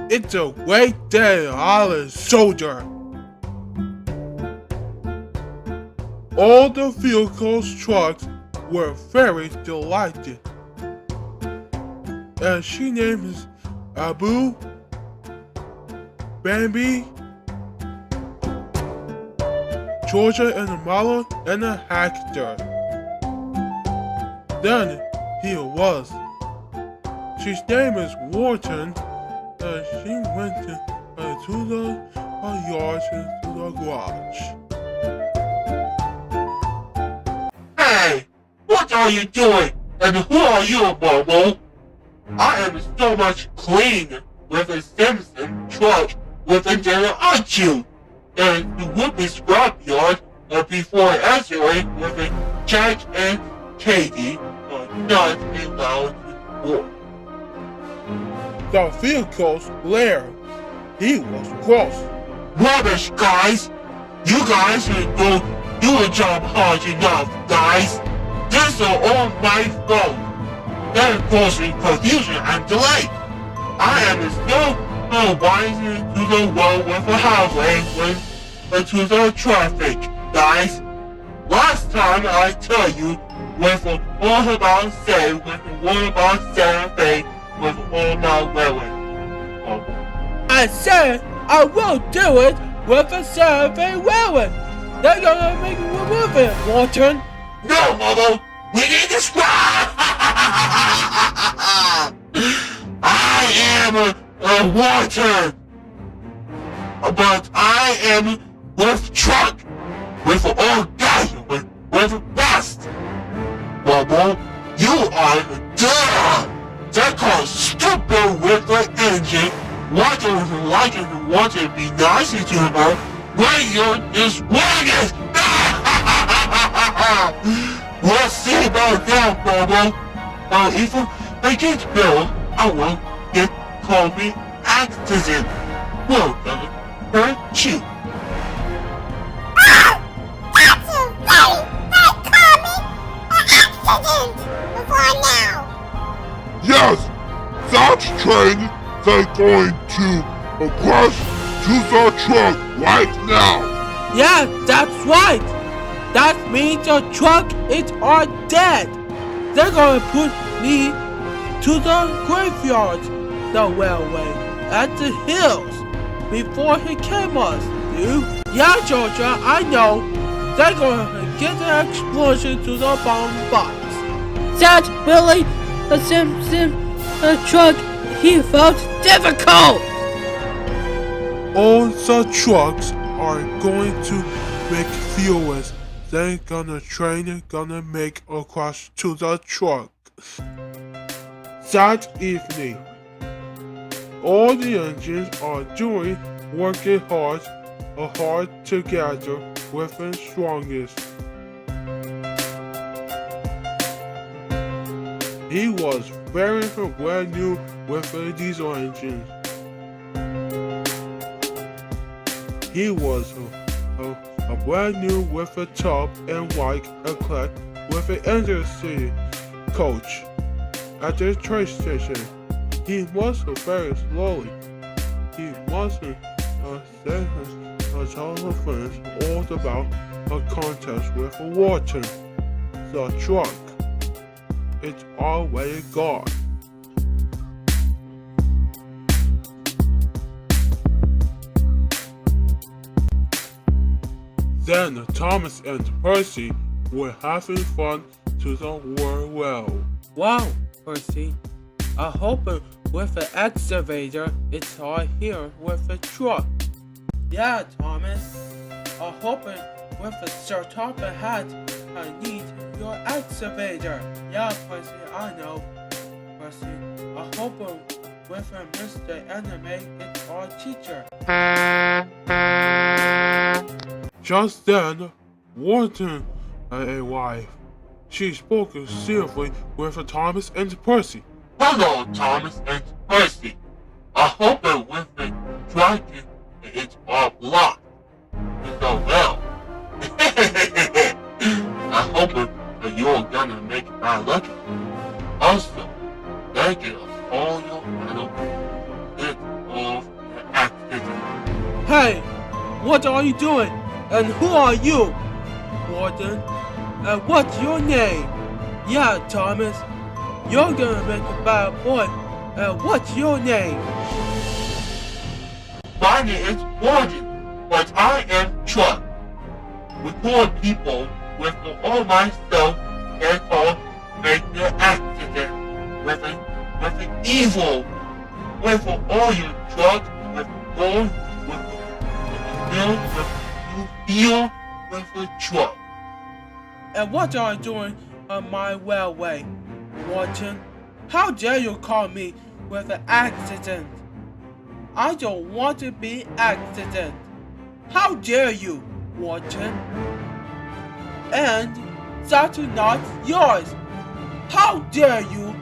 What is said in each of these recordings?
It's a great day, Island Soldier. All the vehicles' trucks were very delighted. And she names Abu, Bambi, Georgia and the Mala and the Hector. Then he was. His name is Wharton, and she went to the yard to the garage. Hey, what are you doing? And who are you, Bobo? I am so much cleaner with a Simpson truck with a dinner at you. And you would be scrapyard before answering with a Jack and Katie are not allowed to work. The vehicles glared. He was cross. Rubbish, guys! You guys don't do a job hard enough, guys! This is all my fault! That causing confusion and delay! I am still rising to the road with a highway to the traffic, guys! Last time I tell you with all about say, with all about Saturday, with all my wearing. I said I will do it with a survey wearing. They're gonna make me remove it, Walton. No, Mother! We need to stop! I am a water, but I am with truck, with all guys, with best. Bubble, you are duh! That car's stupid with the engine. Why don't you like it and want to be nice to her when you're just wagon? We'll see about that, Bubble. If I get Bill, I will get call me accident. We're gonna hurt you. That's a very bad comment. An accident before now. Yes, that train they're going to crash to the truck right now. Yeah, that's right. That means the truck is all dead. They're gonna put me to the graveyard, the railway, at the hills, before he came us, dude. Yeah, Georgia, I know. They're gonna get an explosion to the bomb box. That's Billy, the Simpson, the truck. He felt difficult. All the trucks are going to make fuels. Then gonna train gonna make across to the truck. That evening, all the engines are working hard together with the strongest. He was very brand new with the diesel engines. He was a brand new with a top and white eclair with an engine coach. At the train station, he was very slowly. He wasn't telling his friends all about a contest with water. The truck. It's already gone. Then Thomas and Percy were having fun to the world well. Wow, Percy. I hope with an excavator it's all here with a truck. Yeah, Thomas. I hope with a top hat I need your excavator. Yeah, Percy, I know. Percy, I hope with a Mr. Anime it's our teacher. Just then, Wharton arrived. She spoke seriously with Thomas and Percy. Hello, Thomas and Percy. I hope that with the dragon it's all blocked. So well. I hope that you're gonna make my lucky. Also, thank you all your little bit of Hey, what are you doing? And who are you? Warden. And what's your name? Yeah, Thomas. You're gonna make a bad boy. And what's your name? My name is Warden, but I am Chuck. Record people with all my stuff and call make an accident with an evil with all your truck with gold with you feel with a truck. And what are you doing on my railway, Warden? How dare you call me with an accident? I don't want to be accident. How dare you, Warden? And that's not yours. How dare you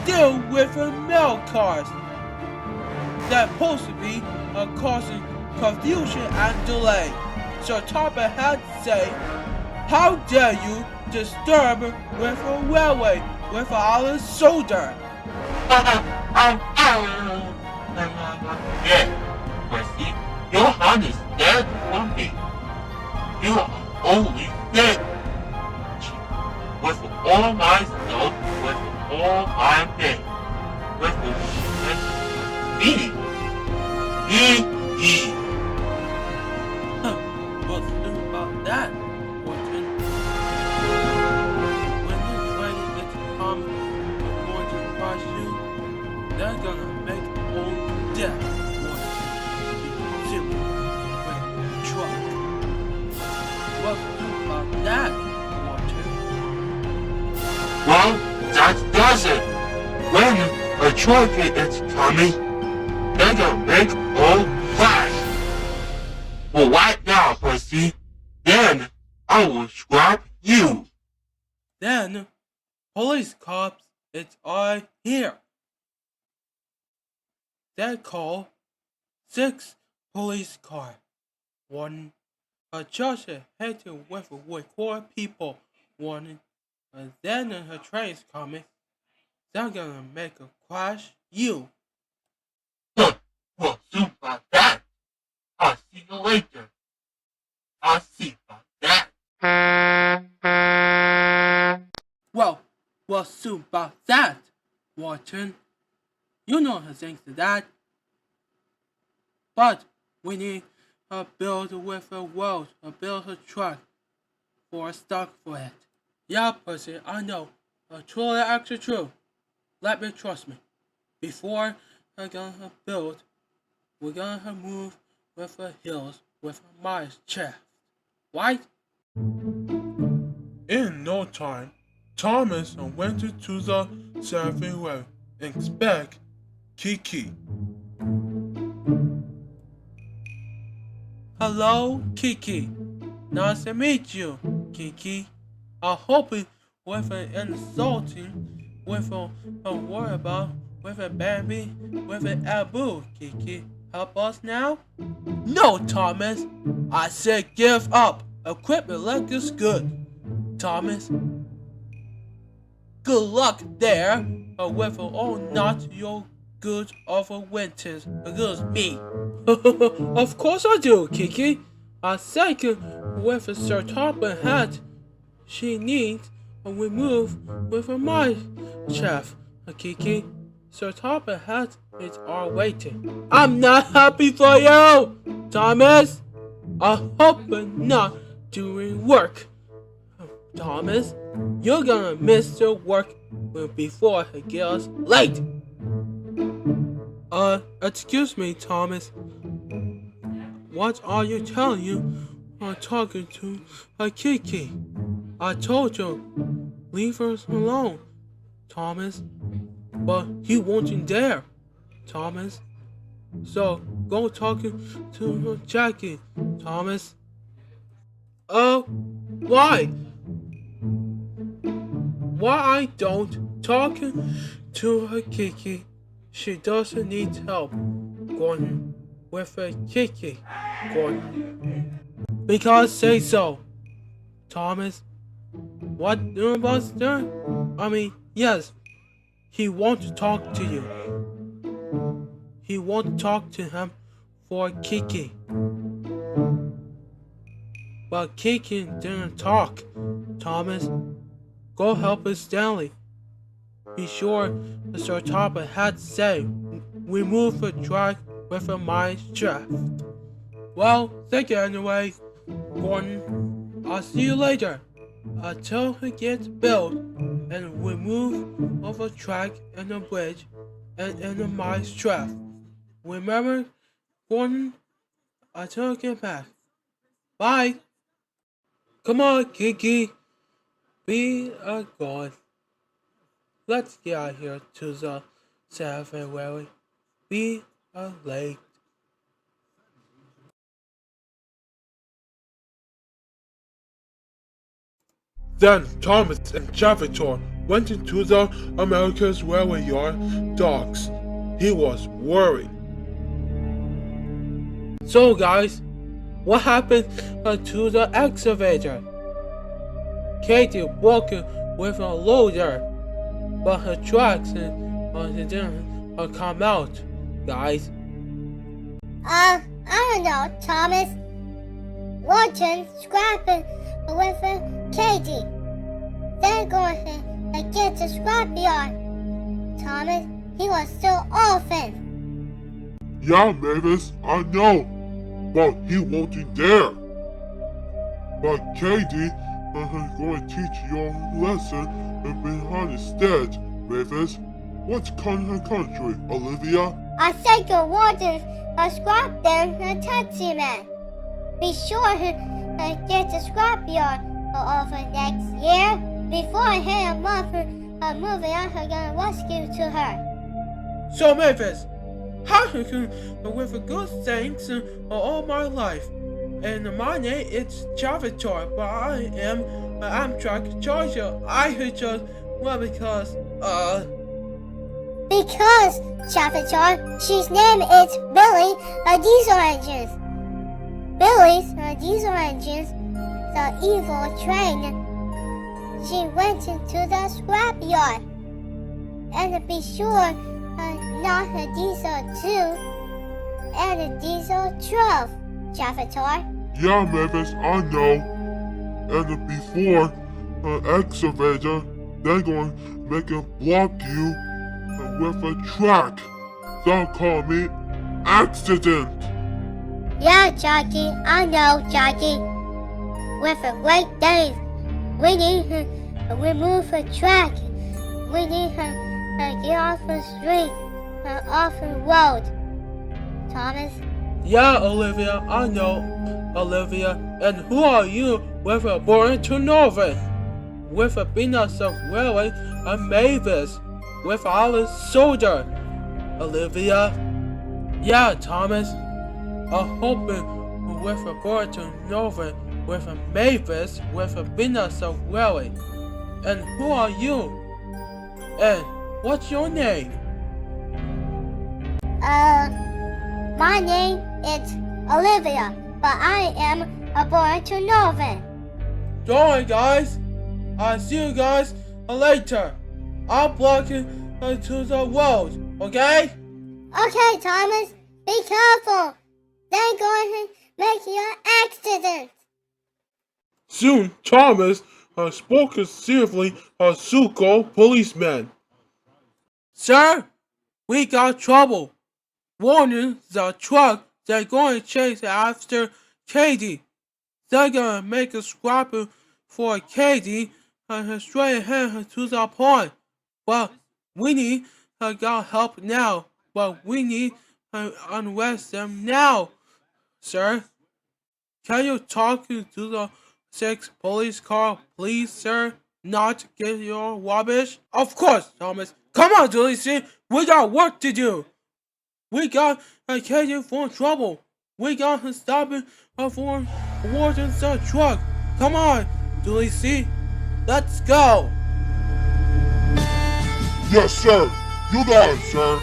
steal with a mail cars? That's supposed to be causing confusion and delay. So top ahead say, how dare you disturb with a railway without a shoulder? Yeah, but see, your hand is dead for me. You are only dead. With all my stuff, with all my men, with me. What's new about that, Warden? When you try to get to come and going to crush you, they're gonna make all death, Warden. Simple with truck. What's new about that, Warden? Well, that does it. When a truck is coming, they're gonna make all crash. Well, right now, pussy, then I will scrap you. Then, police cops, it's all here. They call 6 police car. One, a judge heading with 4 people. One, and then her train's coming. They're gonna make a crash you. Well, soon about that. I'll see you later. I'll see about that. Well, soon about that, Watson. You know her thanks to that. But we need a build with a world, a build a truck for a stock for it. Yeah, pussy, I know. Truly actually true. Let me trust me. Before I gonna build, we're gonna move with the hills with a mice chest. Right? In no time, Thomas went to the surfing wave and expect Kiki. Hello, Kiki. Nice to meet you, Kiki. I hope it with an insulting, with a word about, with a baby, with an abu, Kiki. Help us now? No, Thomas. I said give up. Equipment like is good. Thomas. Good luck there. With all not your good of a winters against me. Of course I do, Kiki. I think with a Sir Topper hat, she needs a remove with a my chef, Kiki. Sir Topper hat is all waiting. I'm not happy for you, Thomas. I hope you're not doing work. Thomas, you're gonna miss your work before it gets late. Excuse me, Thomas. What are you telling you? I'm talking to Kiki. I told you, leave us alone, Thomas. But he wasn't there, Thomas. So go talking to Jackie, Thomas. Oh, why? Why I don't talking to her Kiki? She doesn't need help. Going with a Kiki. Going. Because say so. Thomas. What you about there? I mean, yes. He wants to talk to you. He wants to talk to him for Kiki. But Kiki didn't talk. Thomas, go help us, Stanley. Be sure Mr. Topper had said we move the track with a mine shaft. Well, thank you anyway, Gordon. I'll see you later. Until it gets built and we move over track and the bridge and in the mine shaft. Remember, Gordon? Until I get back. Bye. Come on, Kiki. Be a god. Let's get out here to the February. Be a late. Then Thomas and Javator went into the America's Railway Yard docks. He was worried. So guys, what happened to the excavator? Katie broke it with a loader, but her tracks didn't come out, guys. I don't know, Thomas. Watching scrapping with Katie. They're going to get to scrapyard. Thomas, he was still orphan. Yeah, Mavis, I know. But he wasn't there. But Katie is going to teach you a lesson and behind instead, Mavis. What's kind of country, Olivia? I said your waters are scrap them a taxi man. Be sure to get to scrapyard over next year before I hear a movie I'm gonna rescue to her. So Mavis, how can with a good thanks all my life. And my name is Javator, but I am an Amtrak charger. I just because Because, Chavatar, she's name is Billy Diesel Engines. Billy's diesel engines, the evil train. She went into the scrapyard. And be sure not a diesel 2 and a diesel 12, Chavatar. Yeah, Mavis, I know. And before excavator, they're going to make it block you with a track. They'll call me accident. Yeah, Jockey, I know, Jockey. With a great day, we need to remove a track. We need to get off the street, off the road. Thomas? yeah, Olivia, I know, Olivia. And who are you with a born to Northern? With a peanut of railway and Mavis, with our soldier, Olivia. Yeah, Thomas. I'm hoping with a born to Northern, with a Mavis, with a peanut of railway. And who are you? And what's your name? My name is Olivia, but I am a born to Northern. Don't worry, guys. I'll see you guys later. I'm blocking to the road, okay? Okay, Thomas, be careful. They're going to make you an accident. Soon Thomas spoke seriously a Suko policeman. Sir, we got trouble. Warning the truck, they're going to chase after Katie. They're going to make a scrap for Katie and straight ahead to the pond. But we need got help now. But we need to arrest them now, sir. Can you talk to the 6 police car, please, sir? Not get your rubbish? Of course, Thomas. Come on, Julie, see, we got work to do. We got Katie for trouble. We got to stop it for warden the truck. Come on, Julie, see, let's go. Yes, sir. You got it, sir.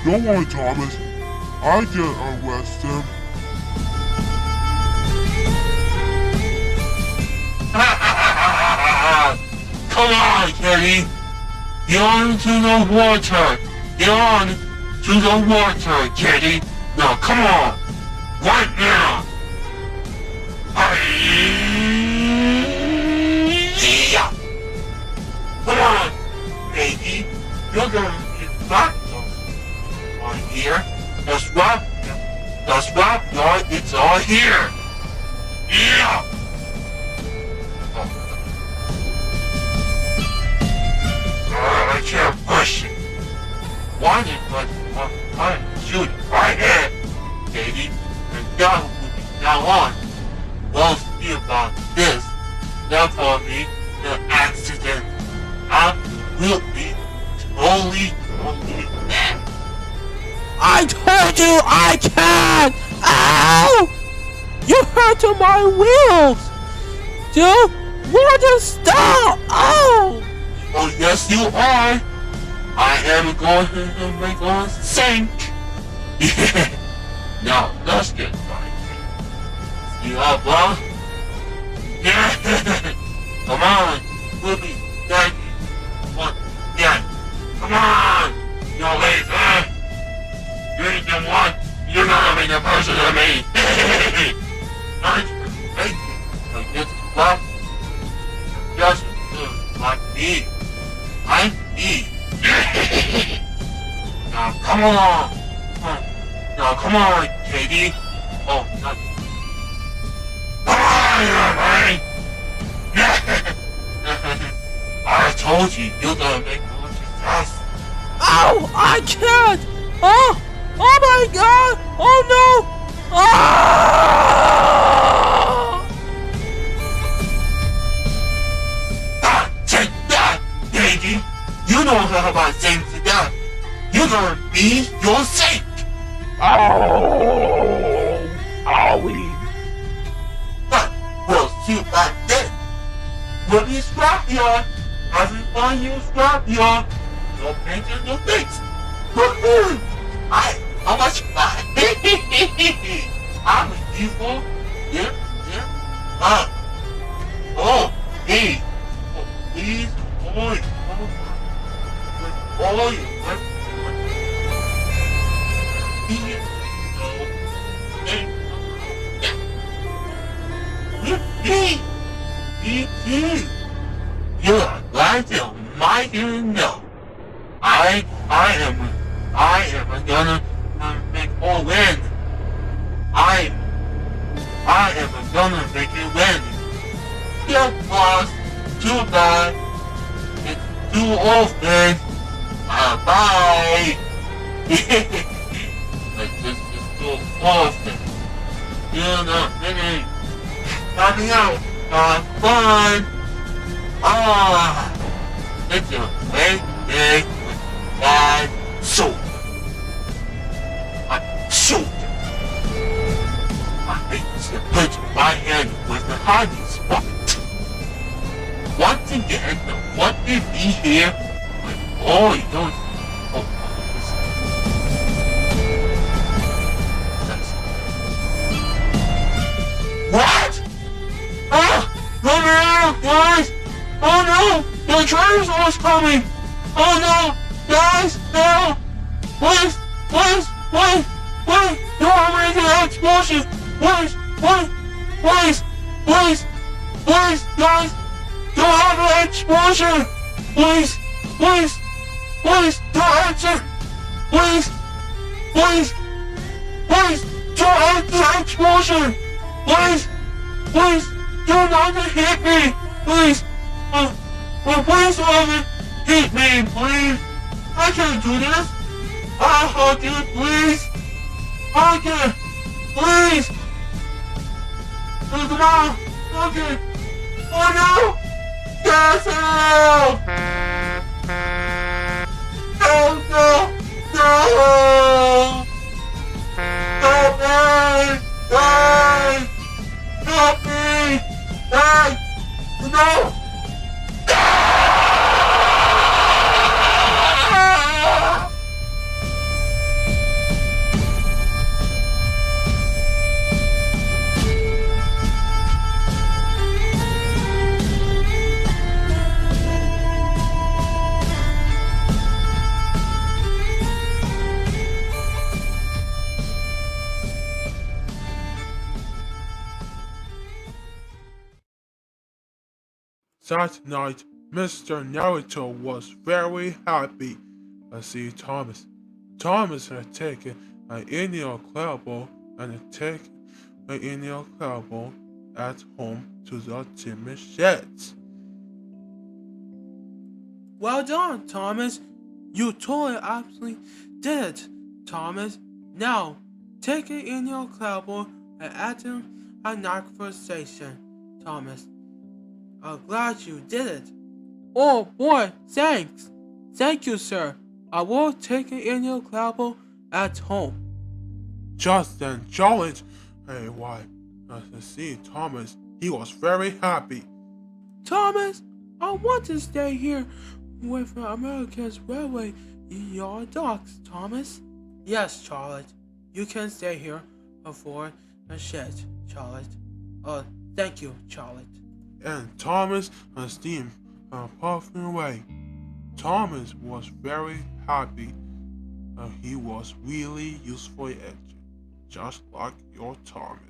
Don't worry, Thomas. I didn't arrest him. Come on, Kitty. Get on to the water. Get on to the water, Kitty. Now, come on! Right now! Yeah! Come on, baby! You're gonna get back on here. That's right, y'all. It's all here. Yeah! I can't push it. Why did I shoot right here, baby? And now on. We'll see about this. Now for me, the accident. I will be totally bad. I told you I can't! Ow! You hurt my wheels! Dude, water stop! Ow! Oh, yes, you are. I am going to make us sink. Yeah. Now, let's get right. See how well? Yeah. Come on. We'll be back. Yeah. Come on. You're late, huh? You ain't the one. You're not a the person of me. I get well. Just like me. I'm me. Now come on. Now come on, Katie. Oh, not. Come on, right? I told you, you're gonna make more success. Ow! I can't! Oh! Oh my god! Oh no! Ah! Take that, baby! You know how about saying to that. You're gonna be your saint! Oh! Owie! But we'll see about this. We'll be scrappier. Every time you scrappier, you'll paint in your face. How much fun? I'm an evil. Yeah. Oh, hey. Oh, please, boy. With all your work. Me too. You're glad to mighty know. I am gonna make all win. I am gonna make it win. Your boss, too bad. It's too often. Bye. Like this is too often. You're not winning. Coming out. Fun. It's a great day with bad soul. I hate to put my hand with the hiding spot. Once again, what did we hear? Oh, you don't. Oh, what? Run around, guys! Oh no! The dinosaur's coming! Oh no! Guys, no! Please! No, I'm making an explosion! Please, guys! Don't have an explosion! Please, don't answer! Please, don't answer the explosion! Please, do not hit me! Please, please don't hit me, please! I can't do this! I'll hug you, please! Okay, please! Come on! Okay! Oh no! Yes, help! Oh no! No! Help me! Guys! Help me! Guys! No! That night, Mr. Naruto was very happy to see Thomas. Thomas had taken an Indian Clubble and had taken an Indian Clubble at home to the timber sheds. Well done, Thomas. You totally absolutely did it, Thomas. Now, take it in your clubber and add them at Knoxville Station, Thomas. I'm glad you did it. Oh boy, thanks. Thank you, sir. I will take it in your clubber at home. Just then, Charlotte arrived to see Thomas. He was very happy. Thomas, I want to stay here with America's Railway in your docks, Thomas. Yes, Charlotte. You can stay here before the shed, Charlotte. Thank you, Charlotte. And Thomas and steam puffing away. Thomas was very happy. He was really useful, just like your Thomas.